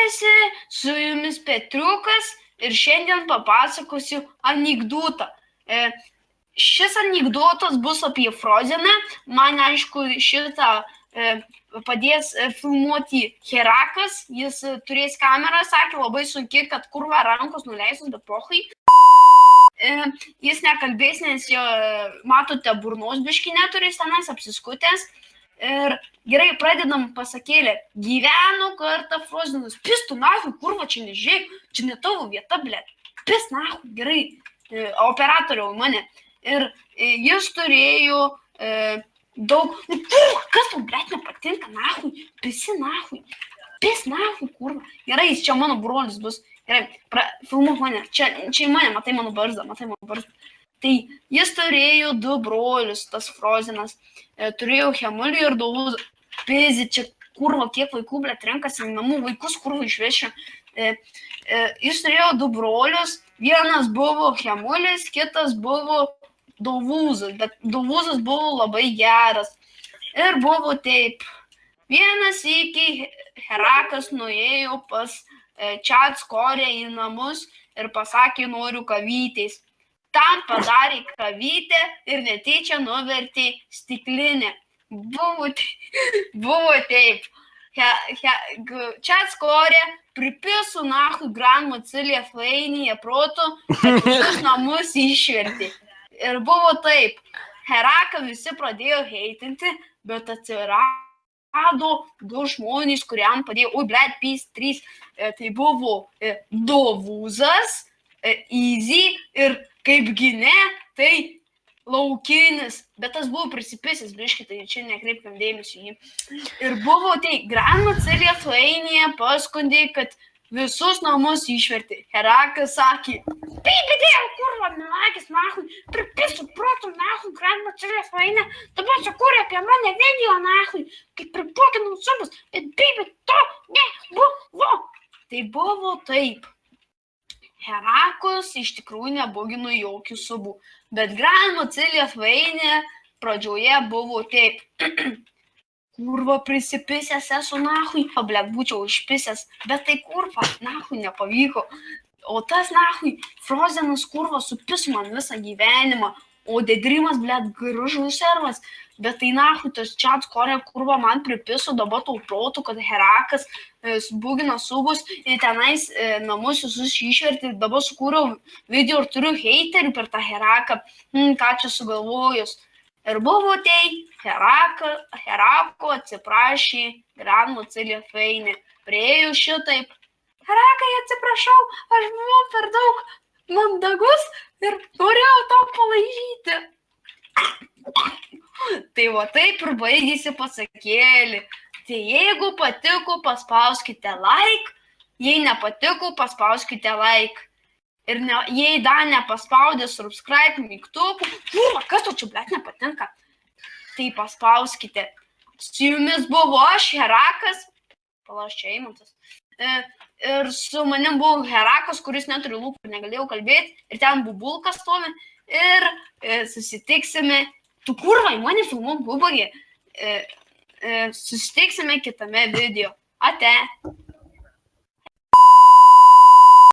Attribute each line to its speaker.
Speaker 1: visi, su jumis Petriukas ir šiandien papasakosiu anekdotą. Šis anekdotas bus apie Frozeną. Man aišku, šitą padės filmuoti Herakas. Jis turės kamerą, sakė, labai sunki, kad kurva rankos nuleistus, bet pohai. Jis nekalbės, nes jo, matote, burnos biškį neturės tenais apsiskutęs. Ir gerai, pradedam pasakėlę. Gyveno kartą Frozenas. Pistų nahui, kurva, čia nežiūrėk, čia ne tavo vieta, blėt. Pis nahui, gerai, operatoriau mane. Ir jis turėjo daug... Kas tau, blėt, nepatinka, nahui, pisi nahui, pis nahui, kurva. Gerai, jis čia mano brolis bus. Gerai, filmuok mane, čia mane, matai mano barzdą. Tai jis turėjo du brolius, tas Frozenas. Turėjo Hemulį ir Dovuzą. Pizi, čia kurva, kiek vaikų, blėt, renkasi namų, vaikus kurva išvešia. Jis turėjo du brolius, vienas buvo Hemulis, kitas buvo Dovuzas, bet Dovuzas buvo labai geras. Ir buvo taip. Vienas iki Herakas nuėjo pas Čatskorę į namus ir pasakė, noriu kavytės. Tam padarė kavytę ir netyčia nuvertė stiklinę. Buvo taip. Čatskorė pripiso nahui Grand Macilė Flainėje proto, kad visus namus išvertė. Ir buvo taip. Heraką visi pradėjo heitinti, bet atsirado du žmonės, kuriam padėjo, blėt, pys 3. Tai buvo Dovuzas, Easy ir kaip gynė, tai laukinis, bet tas buvo prisipisęs, biškį, tai čia nekreipkam dėmesį jį. Ir buvo tai Grand Macilė Flainėje paskundė, kad visus namus išvertė. Herakas sakė, pybidėjau, kurva, melagis, nahui, pripisu protų, nahui, Grand Macilė Flainė, dabar sukūrė apie mane video, nahui, kaip pripokinau subus, bet pybid to nebuvo. Tai buvo taip. Herakas iš tikrųjų nebogino jokių subų, bet Grand Macilė Flainė pradžioje buvo taip. Kurva prisipisęs esu nahui, blėt, būčiau išpisęs, bet tai kurva, nahui, nepavyko. O tas nahui, Frozenas kurva supis man visą gyvenimą, o Dedrimas, blėt, gražus servas, bet tai nahui, tas Čatskorė kurva man pripiso dabar tau protų, kad Herakas subugino subus ir tenais namus visus išvertė, dabar sukūriau video ir turiu heiterių per tą Heraką, ką čia sugalvojus. Ir buvo tai, Herako atsiprašė Grand Macilė Flainė. Priėjo šitaip. Herakai, atsiprašau, aš buvau per daug mandagus ir norėjau tau palaižyti. Tai va taip ir baigėsi pasakėlį. Tai jeigu patiko, paspauskite like, jei nepatiko, paspauskite like. Ir jei dar nepaspaudė subscribe mygtukų, kas tau čia, blėt, nepatinka, tai paspauskite. Su jumis buvo aš, Herakas, palaš čia Eimantas, ir su manim buvo Herakas, kuris neturi lūpų ir negalėjau kalbėti, ir ten bubulkas stovi, ir susitiksime, tu kurva, į mane filmuok bubagį, susitiksime kitame video. Ate.